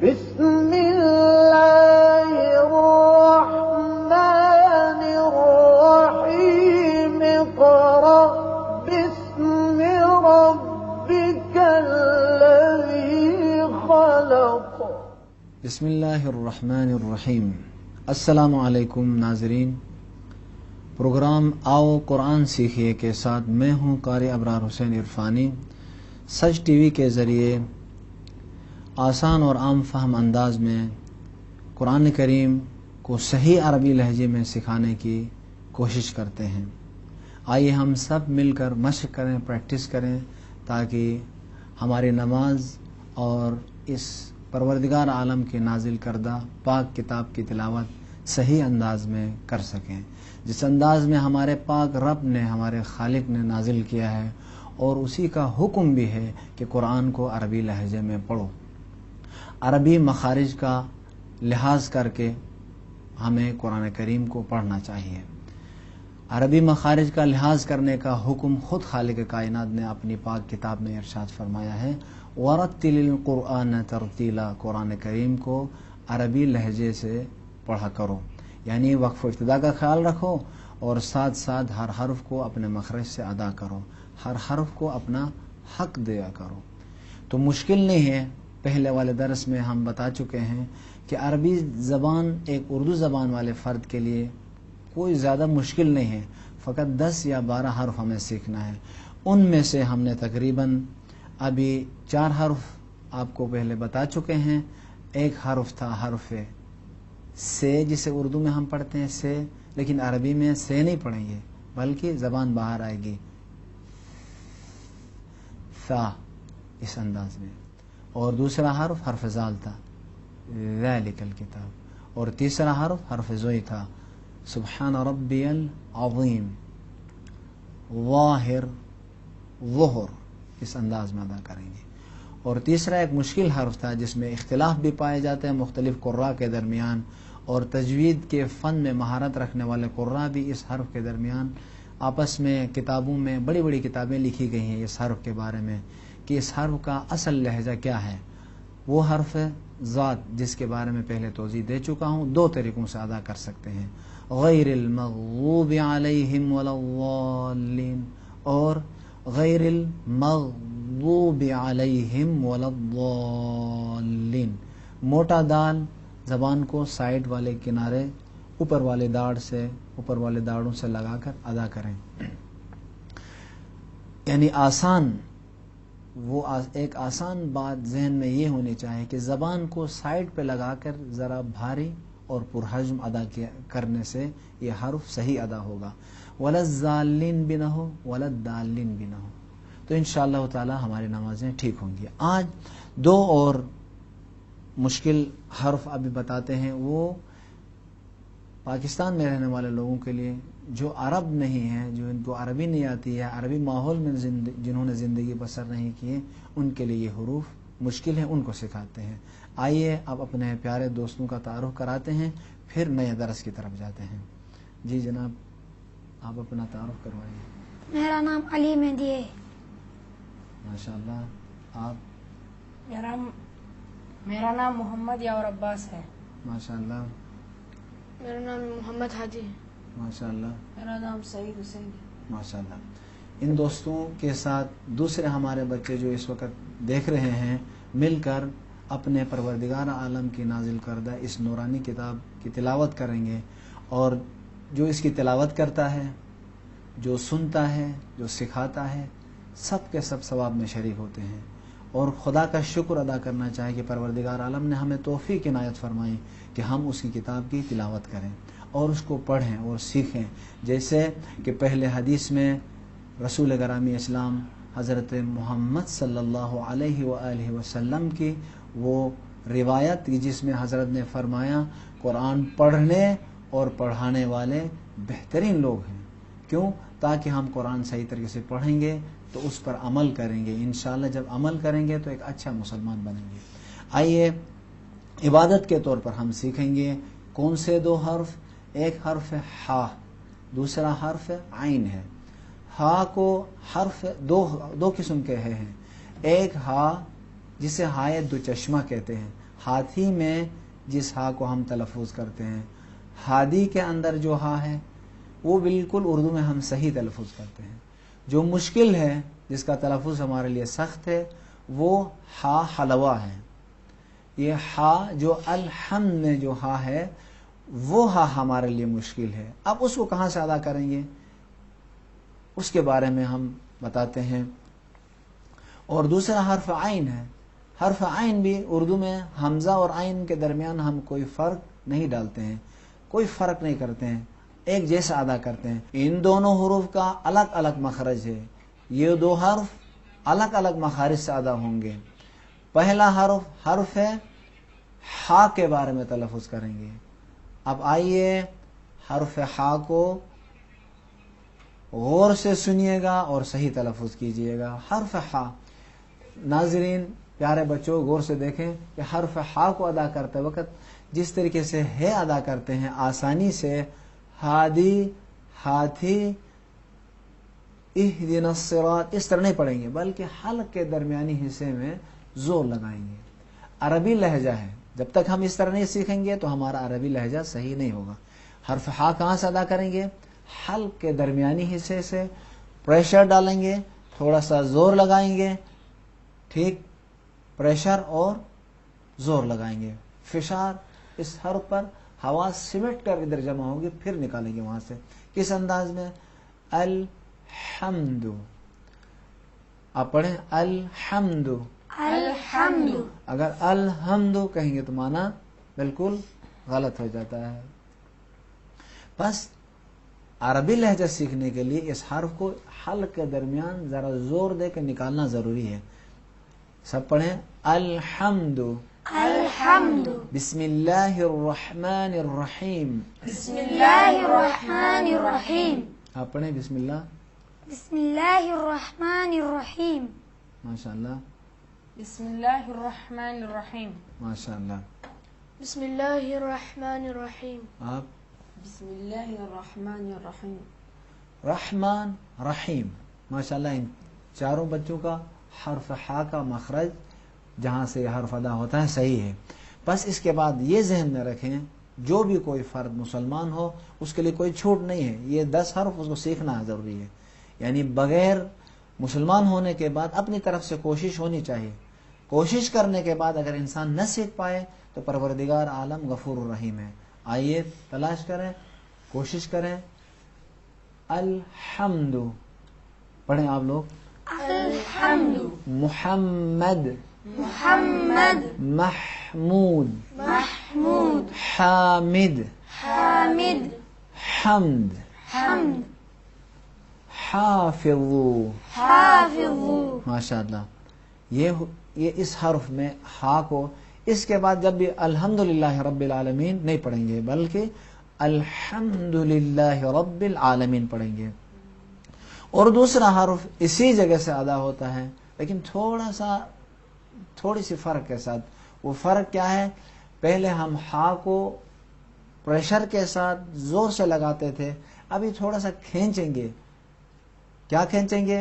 بسم اللہ الرحمن الرحیم اقرأ باسم ربک الذی خلق. بسم اللہ الرحمن الرحیم. السلام علیکم ناظرین. پروگرام آؤ قرآن سیکھیے کے ساتھ میں ہوں قاری ابرار حسین عرفانی. سچ ٹی وی کے ذریعے آسان اور عام فہم انداز میں قرآن کریم کو صحیح عربی لہجے میں سکھانے کی کوشش کرتے ہیں. آئیے ہم سب مل کر مشق کریں، پریکٹس کریں، تاکہ ہماری نماز اور اس پروردگار عالم کے نازل کردہ پاک کتاب کی تلاوت صحیح انداز میں کر سکیں، جس انداز میں ہمارے پاک رب نے، ہمارے خالق نے نازل کیا ہے، اور اسی کا حکم بھی ہے کہ قرآن کو عربی لہجے میں پڑھو. عربی مخارج کا لحاظ کر کے ہمیں قرآن کریم کو پڑھنا چاہیے. عربی مخارج کا لحاظ کرنے کا حکم خود خالق کائنات نے اپنی پاک کتاب میں ارشاد فرمایا ہے، وَرَتِّلِ الْقُرْآنَ تَرْتِيلًا. قرآن کریم کو عربی لہجے سے پڑھا کرو، یعنی وقف و ابتدا کا خیال رکھو اور ساتھ ساتھ ہر حرف کو اپنے مخرج سے ادا کرو، ہر حرف کو اپنا حق دیا کرو. تو مشکل نہیں ہے. پہلے والے درس میں ہم بتا چکے ہیں کہ عربی زبان ایک اردو زبان والے فرد کے لیے کوئی زیادہ مشکل نہیں ہے. فقط 10 یا 12 حرف ہمیں سیکھنا ہے. ان میں سے ہم نے تقریباً ابھی 4 حرف آپ کو پہلے بتا چکے ہیں. ایک حرف تھا حرف سے، جسے اردو میں ہم پڑھتے ہیں سے، لیکن عربی میں سے نہیں پڑھیں گے بلکہ زبان باہر آئے گی ثا، اس انداز میں. اور دوسرا حرف حرف زال تھا، ذالک الکتاب. اور تیسرا حرف حرف زوئی تھا، سبحان ربی العظیم. ظاہر ظہر، اس انداز میں ادا کریں گے. اور تیسرا ایک مشکل حرف تھا جس میں اختلاف بھی پائے جاتے ہیں مختلف قراء کے درمیان، اور تجوید کے فن میں مہارت رکھنے والے قراء بھی اس حرف کے درمیان آپس میں کتابوں میں بڑی بڑی کتابیں لکھی گئی ہیں اس حرف کے بارے میں کہ اس حرف کا اصل لہجہ کیا ہے. وہ حرف ذات جس کے بارے میں پہلے توضیح دے چکا ہوں، 2 طریقوں سے ادا کر سکتے ہیں، غیر المغضوب علیہم ولا الضالین اور غیر المغضوب علیہم ولا الضالین. موٹا دال زبان کو سائڈ والے کنارے اوپر والے داڑوں سے لگا کر ادا کریں. یعنی آسان، وہ ایک آسان بات ذہن میں یہ ہونی چاہیے کہ زبان کو سائڈ پہ لگا کر ذرا بھاری اور پرحجم ادا کرنے سے یہ حرف صحیح ادا ہوگا. ولا الضالین بھی نہ ہو، ولا الضالین بھی نہ ہو. تو انشاءاللہ تعالی ہماری نمازیں ٹھیک ہوں گی. آج 2 اور مشکل حرف ابھی بتاتے ہیں. وہ پاکستان میں رہنے والے لوگوں کے لیے جو عرب نہیں ہیں، جو ان کو عربی نہیں آتی ہے، عربی ماحول میں جنہوں نے زندگی بسر نہیں کی ہے، ان کے لیے یہ حروف مشکل ہیں، ان کو سکھاتے ہیں. آئیے اب اپنے پیارے دوستوں کا تعارف کراتے ہیں، پھر نئے درس کی طرف جاتے ہیں. جی جناب، آپ اپنا تعارف کروائیے. میرا نام علی مہدی ہے. ماشاءاللہ. آپ؟ میرا نام محمد یاور عباس ہے. ماشاءاللہ. میرا نام محمد حاجی ہے. ماشاءاللہ. میرا نام سعید حسین ہے. ماشاءاللہ. ان دوستوں کے ساتھ دوسرے ہمارے بچے جو اس وقت دیکھ رہے ہیں مل کر اپنے پروردگار عالم کی نازل کردہ اس نورانی کتاب کی تلاوت کریں گے. اور جو اس کی تلاوت کرتا ہے، جو سنتا ہے، جو سکھاتا ہے، سب کے سب ثواب میں شریک ہوتے ہیں. اور خدا کا شکر ادا کرنا چاہے کہ پروردگار عالم نے ہمیں توفیق عنایت فرمائی کہ ہم اس کی کتاب کی تلاوت کریں اور اس کو پڑھیں اور سیکھیں. جیسے کہ پہلے حدیث میں رسول گرامی اسلام حضرت محمد صلی اللہ علیہ وآلہ وسلم کی وہ روایت جس میں حضرت نے فرمایا قرآن پڑھنے اور پڑھانے والے بہترین لوگ ہیں. کیوں؟ تاکہ ہم قرآن صحیح طریقے سے پڑھیں گے تو اس پر عمل کریں گے. انشاءاللہ جب عمل کریں گے تو ایک اچھا مسلمان بنیں گے. آئیے عبادت کے طور پر ہم سیکھیں گے کون سے 2 حرف. ایک حرف ہے ہا، دوسرا حرف عین ہے. ہا کو حرف دو قسم کے ہیں. ایک ہا جسے ہائے 2 چشمہ کہتے ہیں، ہاتھی میں جس ہا کو ہم تلفظ کرتے ہیں، ہادی کے اندر جو ہا ہے وہ بالکل اردو میں ہم صحیح تلفظ کرتے ہیں. جو مشکل ہے، جس کا تلفظ ہمارے لیے سخت ہے، وہ ہا حلوہ ہے. یہ ہا جو الحمد میں جو ہا ہے وہ ہا ہمارے لیے مشکل ہے. اب اس کو کہاں سے ادا کریں گے اس کے بارے میں ہم بتاتے ہیں. اور دوسرا حرف عین ہے. حرف عین بھی اردو میں حمزہ اور عین کے درمیان ہم کوئی فرق نہیں ڈالتے ہیں، کوئی فرق نہیں کرتے ہیں، ایک جیسا ادا کرتے ہیں. ان دونوں حروف کا الگ الگ مخرج ہے. یہ دو حرف الگ الگ مخارج سے ادا ہوں گے. پہلا حرف ہے ہا کے بارے میں تلفظ کریں گے. اب آئیے حرف ہا کو غور سے سنیے گا اور صحیح تلفظ کیجئے گا. حرف ہا، ناظرین پیارے بچوں غور سے دیکھیں کہ حرف ہا کو ادا کرتے وقت جس طریقے سے ہے ادا کرتے ہیں آسانی سے، ہادی، ہاتھی، اہدنا الصراط اس طرح نہیں پڑھیں گے، بلکہ حلق کے درمیانی حصے میں زور لگائیں گے. عربی لہجہ ہے، جب تک ہم اس طرح نہیں سیکھیں گے تو ہمارا عربی لہجہ صحیح نہیں ہوگا. حرف ہا کہاں سے ادا کریں گے؟ حلق کے درمیانی حصے سے پریشر ڈالیں گے، تھوڑا سا زور لگائیں گے. ٹھیک، پریشر اور زور لگائیں گے. فشار اس حرف پر ہوا سمٹ کر ادھر جمع ہوگی، پھر نکالیں گے وہاں سے. کس انداز میں؟ الحمد. آپ پڑھیں الحمد. الحمد. اگر الحمد کہیں گے تو معنی بالکل غلط ہو جاتا ہے. بس عربی لہجہ سیکھنے کے لیے اس حرف کو حلق کے درمیان ذرا زور دے کے نکالنا ضروری ہے. سب پڑھیں الحمد. الحمد. بسم اللہ الرحمن الرحیم. بسم اللہ الرحمن الرحیم. آپ پڑھیں بسم اللہ. بسم اللہ الرحمن الرحیم. ماشاء اللہ، بسم اللہ الرحمن الرحیم. ماشاء اللہ. بسم اللہ الرحمن الرحیم. آپ بسم اللہ الرحمن الرحیم. رحمان رحیم. ماشاء اللہ. ان چاروں بچوں کا حرف ہا کا مخرج جہاں سے یہ حرف ادا ہوتا ہے صحیح ہے. بس اس کے بعد یہ ذہن میں رکھیں، جو بھی کوئی فرد مسلمان ہو اس کے لیے کوئی چھوٹ نہیں ہے. یہ 10 حرف اس کو سیکھنا ضروری ہے. یعنی بغیر مسلمان ہونے کے بعد اپنی طرف سے کوشش ہونی چاہیے. کوشش کرنے کے بعد اگر انسان نہ سیکھ پائے تو پروردگار عالم غفور الرحیم ہے. آئیے تلاش کریں، کوشش کریں. الحمد پڑھیں آپ لوگ. الحمد. محمد. محمد. محمود. محمود. حامد. حامد. حمد. حمد. حافظ. حافظ. ماشاء اللہ. یہ اس حرف میں ہا کو اس کے بعد جب بھی الحمدللہ رب العالمین نہیں پڑھیں گے بلکہ الحمدللہ رب العالمین پڑھیں گے. اور دوسرا حرف اسی جگہ سے ادا ہوتا ہے لیکن تھوڑی سی فرق کے ساتھ. وہ فرق کیا ہے؟ پہلے ہم ہا کو پریشر کے ساتھ زور سے لگاتے تھے، ابھی تھوڑا سا کھینچیں گے. کیا کھینچیں گے؟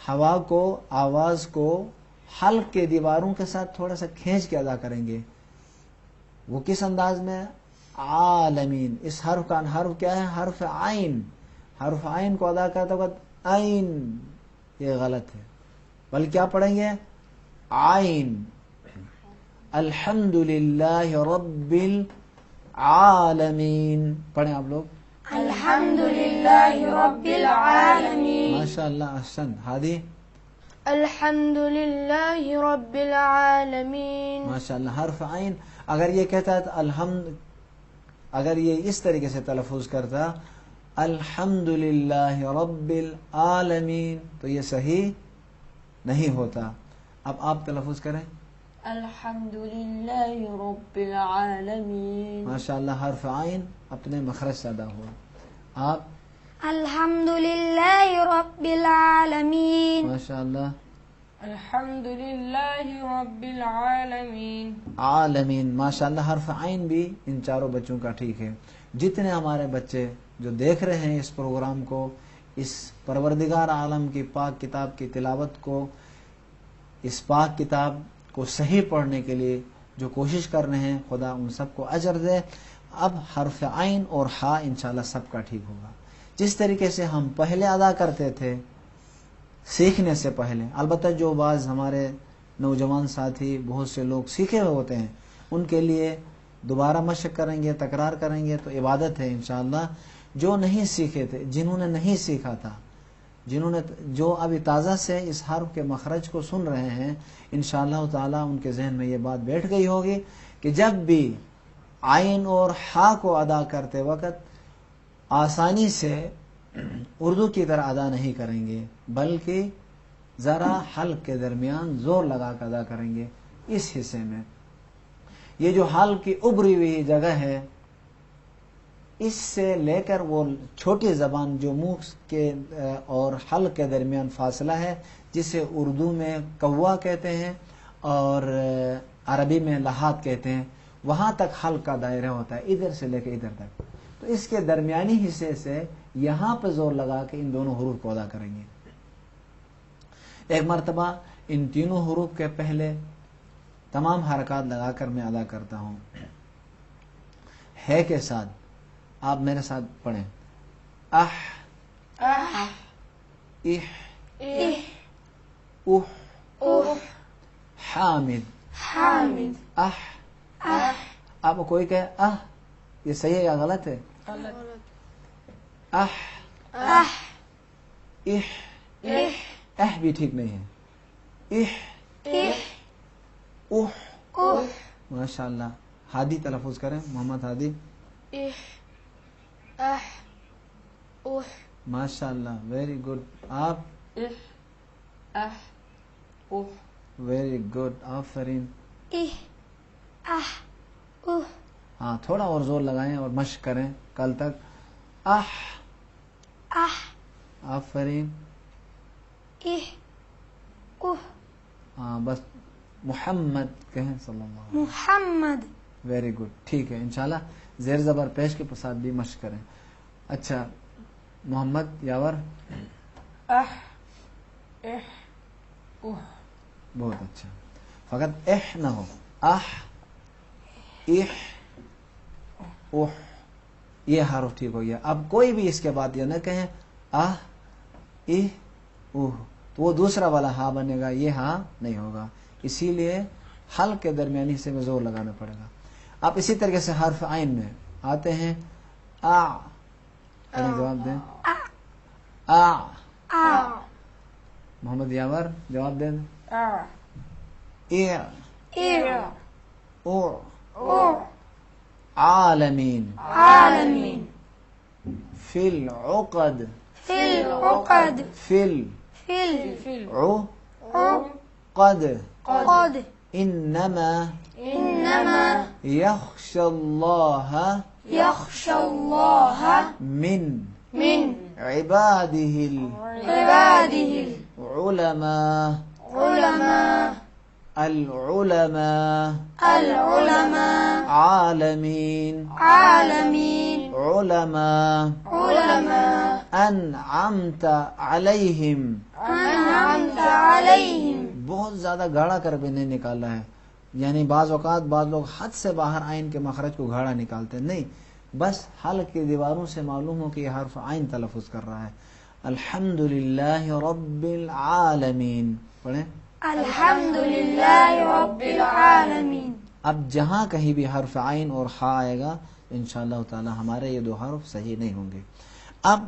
ہوا کو، آواز کو حلق کے دیواروں کے ساتھ تھوڑا سا کھینچ کے ادا کریں گے. وہ کس انداز میں؟ عالمین. اس حرف کا حرف کیا ہے؟ حرف عین. حرف عین کو ادا کرتے وقت عین یہ غلط ہے، بلکہ کیا پڑھیں گے؟ عین. الحمدللہ رب العالمین. پڑھیں آپ لوگ. الحمدللہ رب العالمین. ماشاء اللہ. احسن. ہادی. الحمدللہ رب العالمین. ماشاء اللہ. حرف عین اگر یہ کہتا ہے الحمد، اگر یہ اس طریقے سے تلفظ کرتا الحمدللہ رب العالمین تو یہ صحیح نہیں ہوتا. اب آپ تلفظ کریں. الحمدللہ رب العالمین. ماشاء اللہ. حرف عین اپنے مخرج سے ادا ہوا. آپ. الحمدللہ رب العالمین. ماشاء اللہ. الحمدللہ رب العالمین. عالمین. ماشاء اللہ. حرف عین بھی ان چاروں بچوں کا ٹھیک ہے. جتنے ہمارے بچے جو دیکھ رہے ہیں اس پروگرام کو، اس پروردگار عالم کی پاک کتاب کی تلاوت کو، اس پاک کتاب کو صحیح پڑھنے کے لیے جو کوشش کر رہے ہیں خدا ان سب کو اجر دے. اب حرف عین اور ہا انشاءاللہ سب کا ٹھیک ہوگا. جس طریقے سے ہم پہلے ادا کرتے تھے سیکھنے سے پہلے، البتہ جو بعض ہمارے نوجوان ساتھی بہت سے لوگ سیکھے ہوئے ہوتے ہیں ان کے لیے دوبارہ مشق کریں گے، تکرار کریں گے تو عبادت ہے انشاءاللہ. جو نہیں سیکھے تھے، جنہوں نے نہیں سیکھا تھا، جو ابھی تازہ سے اس حرف کے مخرج کو سن رہے ہیں، انشاءاللہ تعالی ان کے ذہن میں یہ بات بیٹھ گئی ہوگی کہ جب بھی عین اور ہا کو ادا کرتے وقت آسانی سے اردو کی طرح ادا نہیں کریں گے، بلکہ ذرا حلق کے درمیان زور لگا کر ادا کریں گے. اس حصے میں یہ جو حلق کی ابری ہوئی جگہ ہے، اس سے لے کر وہ چھوٹی زبان جو منہ کے اور حلق کے درمیان فاصلہ ہے، جسے اردو میں کوا کہتے ہیں اور عربی میں لحاظ کہتے ہیں، وہاں تک حلق کا دائرہ ہوتا ہے، ادھر سے لے کے ادھر تک. تو اس کے درمیانی حصے سے یہاں پہ زور لگا کے ان دونوں حروف کو ادا کریں گے. ایک مرتبہ ان تینوں حروف کے پہلے تمام حرکات لگا کر میں ادا کرتا ہوں. ہے کے ساتھ آپ میرے ساتھ پڑھیں. اح اح اح اح اح اح حامد حامد اح. اح آپ کوئی کہے اح، یہ صحیح ہے یا غلط ہے؟ غلط. اح اح اح اح اح بھی ٹھیک نہیں ہے. اح اح اح. اح ماشاء اللہ. ہادی تلفظ کریں، محمد ہادی. اح اح اح ماشاء اللہ، ویری گڈ. آپ اح اح اح ویری گڈ، آفرین. ih, ah, ہاں تھوڑا اور زور لگائیں اور مشق کریں کل تک. اح ah, آفرین. ih, ہاں بس محمد کہیں صلی اللہ علیہ وسلم. Muhammad, ویری گڈ، ٹھیک ہے. انشاءاللہ زیر زبر پیش کے ساتھ بھی مشق کریں. اچھا محمد یاور. اح اح اح بہت اچھا. فقط اح نہ ہو. اح اح اح، یہ حرف ٹھیک ہو گیا. اب کوئی بھی اس کے بعد یہ نہ کہیں اح اح اح، تو وہ دوسرا والا ہا بنے گا، یہ ہا نہیں ہوگا. اسی لیے حلق کے درمیانی حصے میں زور لگانا پڑے گا. آپ اسی طریقے سے حرف عین میں آتے ہیں. آ جواب دیں. آ. ah, محمد یاور جواب دیں. اع اے ir, او. ur, عالمین. alamin, فی العقد. fil, uqad, فی fil, fil العقد. qad, انما innama, يخشى الله yakhsha Allah, من min, عباده ibadihi, العلماء. ulama, العلماء al-ulama, عالمين. alamin, علماء ulama, أنعمت عليهم. an'amta alayhim, بہت زیادہ گاڑا کر بھی نہیں نکالا ہے، یعنی بعض اوقات بعض لوگ حد سے باہر عین کے مخرج کو گاڑا نکالتے ہیں. نہیں، بس حلق کی دیواروں سے معلوم ہو کہ یہ حرف عین تلفظ کر رہا ہے. الحمدللہ رب العالمین پڑھیں. alhamdulillahi rabbil alamin. اب جہاں کہیں بھی حرف عین اور ہا آئے گا انشاءاللہ تعالی ہمارے یہ دو حرف صحیح نہیں ہوں گے. اب